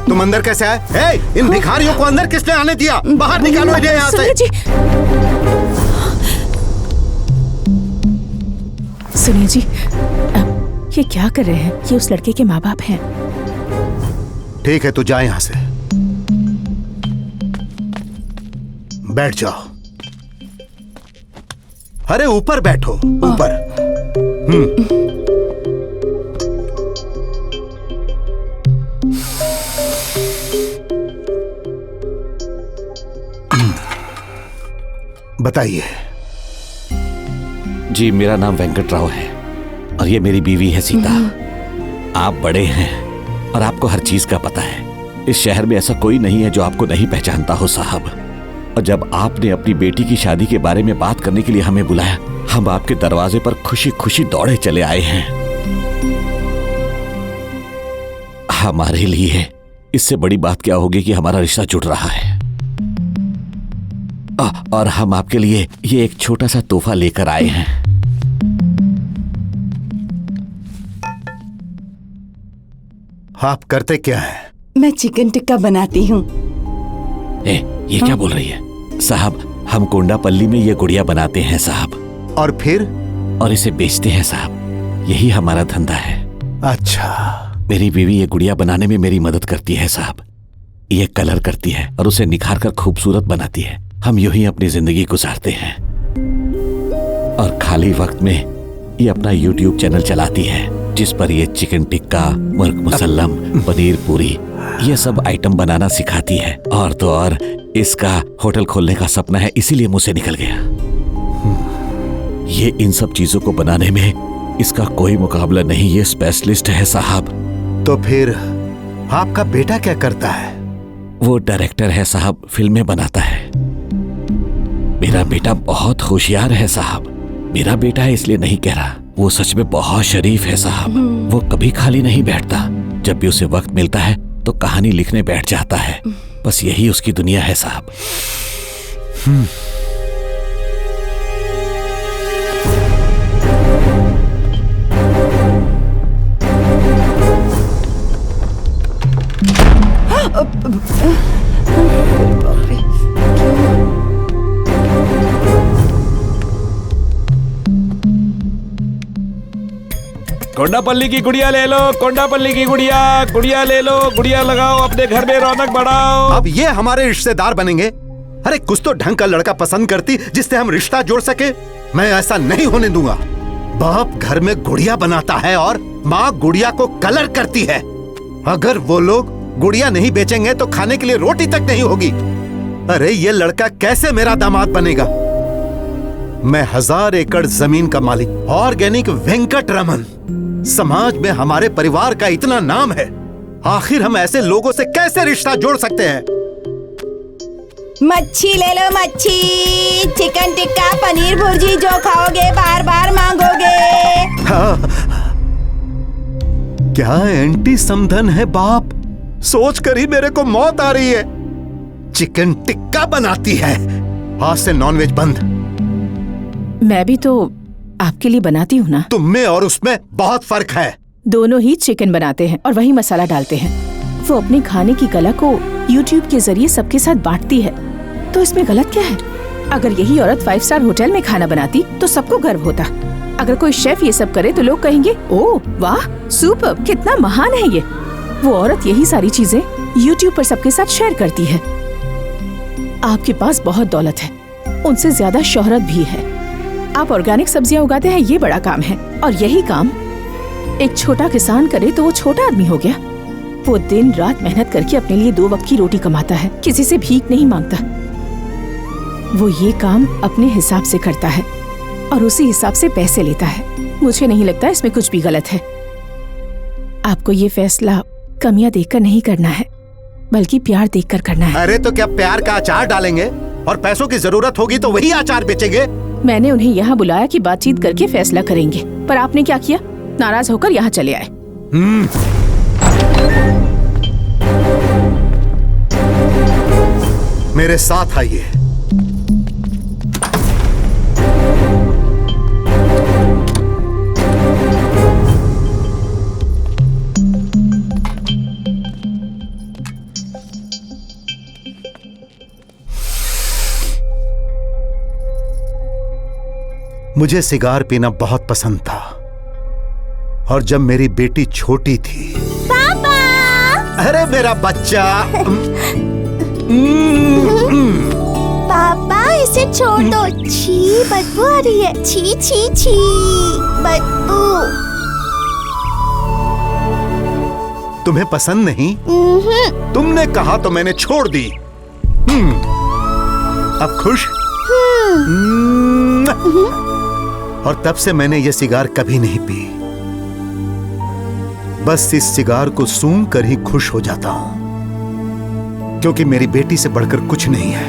तुम अंदर कैसे आए? इन भिखारियों को अंदर किसने आने दिया? बाहर निकालो इन्हें यहाँ से। सुनिए जी, ये क्या कर रहे हैं? ये उस लड़के के माँ बाप हैं। ठीक है, तू जा यहाँ से। बैठ जाओ। अरे ऊपर बैठो, ऊपर। बताइए। जी, मेरा नाम वेंकट राव है और ये मेरी बीवी है सीता। आप बड़े हैं और आपको हर चीज का पता है। इस शहर में ऐसा कोई नहीं है जो आपको नहीं पहचानता हो साहब। और जब आपने अपनी बेटी की शादी के बारे में बात करने के लिए हमें बुलाया, हम आपके दरवाजे पर खुशी खुशी दौड़े चले आए हैं। हमारे लिए इससे बड़ी बात क्या होगी कि हमारा रिश्ता जुड़ रहा है। और हम आपके लिए ये एक छोटा सा तोहफा लेकर आए हैं। आप करते क्या है? मैं चिकन टिक्का बनाती हूँ। ये क्या बोल रही है? साहब, हम कोंडापल्ली में ये गुड़िया बनाते हैं साहब। और फिर? और इसे बेचते हैं साहब। यही हमारा धंधा है। अच्छा। मेरी बीवी ये गुड़िया बनाने में मेरी मदद करती है साहब। ये कलर करती है और उसे निखार कर खूबसूरत बनाती है। हम यूं ही अपनी जिंदगी गुजारते हैं और खाली वक्त में ये अपना YouTube चैनल चलाती है, जिस पर ये चिकन टिक्का, मुर्ग मुसल्लम, पनीर पूरी, ये सब आइटम बनाना सिखाती है। और तो और इसका होटल खोलने का सपना है, इसीलिए मुंह से निकल गया। ये इन सब चीजों को बनाने में इसका कोई मुकाबला नहीं। ये स्पेशलिस्ट है साहब। तो फिर आपका बेटा क्या करता है? वो डायरेक्टर है साहब, फिल्में बनाता है। मेरा बेटा बहुत होशियार है साहब। मेरा बेटा है इसलिए नहीं कह रहा, वो सच में बहुत शरीफ है साहब। वो कभी खाली नहीं बैठता। जब भी उसे वक्त मिलता है तो कहानी लिखने बैठ जाता है। बस यही उसकी दुनिया है साहब। कोंडापल्ली की गुड़िया ले लो, कोंडापल्ली की गुड़िया, गुड़िया ले लो, गुड़िया लगाओ, अपने घर में रौनक बढ़ाओ। अब ये हमारे रिश्तेदार बनेंगे? अरे कुछ तो ढंग का लड़का पसंद करती जिससे हम रिश्ता जोड़ सके। मैं ऐसा नहीं होने दूंगा। बाप घर में गुड़िया बनाता है और माँ गुड़िया को कलर करती है। अगर वो लोग गुड़िया नहीं बेचेंगे तो खाने के लिए रोटी तक नहीं होगी। अरे ये लड़का कैसे मेरा दामाद बनेगा? मैं 1000 एकड़ जमीन का मालिक, ऑर्गेनिक वेंकट रमन। समाज में हमारे परिवार का इतना नाम है, आखिर हम ऐसे लोगों से कैसे रिश्ता जोड़ सकते हैं? मच्छी ले लो, मच्छी, चिकन टिक्का, पनीर भुर्जी, जो खाओगे बार बार मांगोगे। हाँ। क्या एंटी समधन है बाप? सोच कर ही मेरे को मौत आ रही है। चिकन टिक्का बनाती है। आज से नॉनवेज बंद। मैं भी तो आपके लिए बनाती हूँ ना। तुम में और उसमें बहुत फर्क है। दोनों ही चिकन बनाते हैं और वही मसाला डालते हैं। वो अपने खाने की कला को YouTube के जरिए सबके साथ बांटती है, तो इसमें गलत क्या है? अगर यही औरत 5 स्टार होटल में खाना बनाती तो सबको गर्व होता। अगर कोई शेफ ये सब करे तो लोग कहेंगे, ओह वाह, सुपर, कितना महान है ये। वो औरत यही सारी चीजें YouTube पर सबके साथ शेयर करती है। आपके पास बहुत दौलत है, उनसे ज्यादा शोहरत भी है। आप ऑर्गेनिक सब्जियां उगाते हैं, ये बड़ा काम है। और यही काम एक छोटा किसान करे तो वो छोटा आदमी हो गया। वो दिन रात मेहनत करके अपने लिए 2 वक्त की रोटी कमाता है, किसी से भीख नहीं मांगता। वो ये काम अपने हिसाब से करता है और उसी हिसाब से पैसे लेता है। मुझे नहीं लगता इसमें कुछ भी गलत है। आपको ये फैसला कमियां देखकर नहीं करना है, बल्कि प्यार देखकर करना है। अरे तो क्या प्यार का अचार डालेंगे? और पैसों की जरूरत होगी तो वही अचार बेचेंगे। मैंने उन्हें यहाँ बुलाया कि बातचीत करके फैसला करेंगे, पर आपने क्या किया? नाराज होकर यहाँ चले आए। मेरे साथ आइए। मुझे सिगार पीना बहुत पसंद था और जब मेरी बेटी छोटी थी। पापा! अरे मेरा बच्चा। पापा इसे छोड़ दो। छी, बदबू आ रही है। छी छी छी, बदबू। तुम्हें पसंद नहीं? तुमने कहा तो मैंने छोड़ दी। अब खुश? और तब से मैंने ये सिगार कभी नहीं पी। बस इस सिगार को सूंघ कर ही खुश हो जाता हूं, क्योंकि मेरी बेटी से बढ़कर कुछ नहीं है।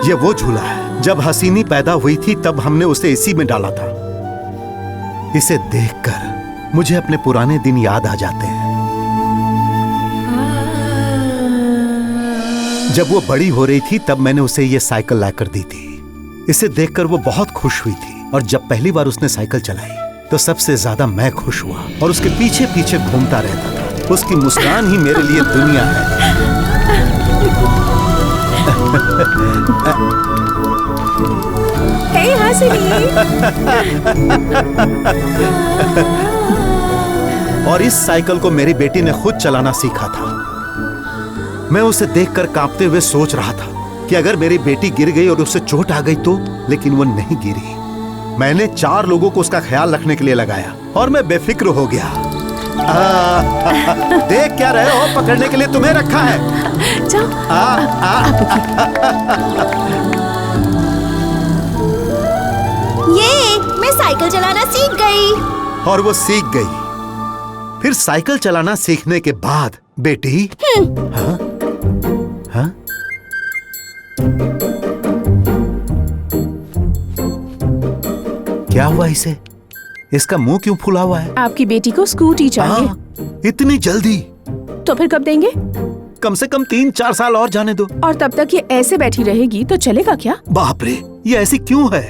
ये वो झूला है, जब हसीनी पैदा हुई थी तब हमने उसे इसी में डाला था। इसे देखकर मुझे अपने पुराने दिन याद आ जाते हैं, जब वो बड़ी हो रही थी तब मैंने उसे ये साइकिल लाकर दी थी। इसे देखकर वो बहुत खुश हुई थी और जब पहली बार उसने साइकिल चलाई तो सबसे ज्यादा मैं खुश हुआ और उसके पीछे पीछे घूमता रहता था। उसकी मुस्कान ही मेरे लिए दुनिया है। हे हसीनी। और इस साइकिल को मेरी बेटी ने खुद चलाना सीखा था। मैं उसे देखकर कांपते हुए सोच रहा था कि अगर मेरी बेटी गिर गई और उसे चोट आ गई तो, लेकिन वो नहीं गिरी। मैंने 4 लोगों को उसका ख्याल रखने के लिए लगाया और मैं बेफिक्र हो गया। देख क्या रहे हो, पकड़ने के लिए तुम्हें रखा है। जाओ। ये मैं साइकिल चलाना सीख गई। और वो सीख गई। फिर साइकिल चलाना सीखने के बाद बेटी। हाँ? हाँ? क्या हुआ इसे? इसका मुंह क्यों फुला हुआ है? आपकी बेटी को स्कूटी चाहिए। इतनी जल्दी? तो फिर कब देंगे? कम से कम 3-4 साल और जाने दो। और तब तक ये ऐसे बैठी रहेगी तो चलेगा क्या? बाप रे, ये ऐसी क्यों है?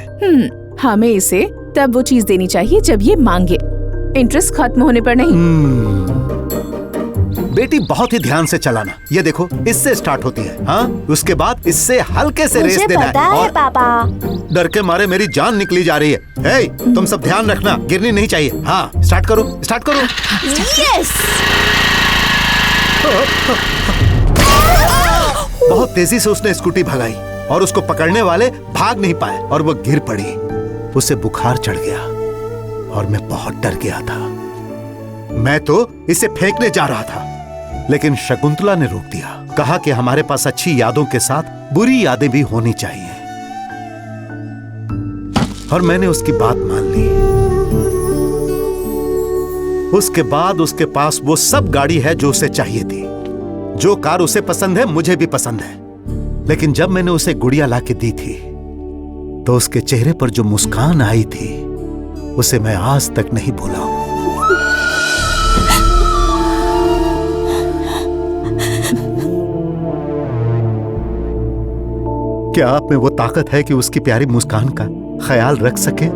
हमें इसे तब वो चीज देनी चाहिए जब ये मांगे, इंटरेस्ट खत्म होने पर नहीं। बेटी बहुत ही ध्यान से चलाना। ये देखो, इससे स्टार्ट होती है। हाँ, उसके बाद इससे हल्के से रेस देना पता है। और पापा, डर के मारे मेरी जान निकली जा रही है। हे, तुम सब ध्यान रखना, गिरनी नहीं चाहिए। हाँ, स्टार्ट करो, स्टार्ट करो। यस। बहुत तेजी से उसने स्कूटी भगाई और उसको पकड़ने वाले भाग नहीं पाए और वो गिर पड़ी। उसे बुखार चढ़ गया और मैं बहुत डर गया था। मैं तो इसे फेंकने जा रहा था, लेकिन शकुंतला ने रोक दिया। कहा कि हमारे पास अच्छी यादों के साथ बुरी यादें भी होनी चाहिए। और मैंने उसकी बात मान ली। उसके बाद उसके पास वो सब गाड़ी है जो उसे चाहिए थी। जो कार उसे पसंद है मुझे भी पसंद है। लेकिन जब मैंने उसे गुड़िया लाके दी थी तो उसके चेहरे पर जो मुस्कान आई थी उसे मैं आज तक नहीं भूला हूं। क्या आप में वो ताकत है कि उसकी प्यारी मुस्कान का ख्याल रख सके?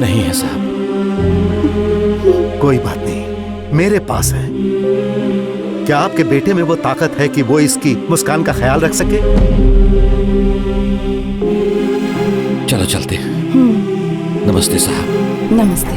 नहीं है साहब। कोई बात नहीं, मेरे पास है। क्या आपके बेटे में वो ताकत है कि वो इसकी मुस्कान का ख्याल रख सके? चलो चलते हैं। नमस्ते साहब। नमस्ते।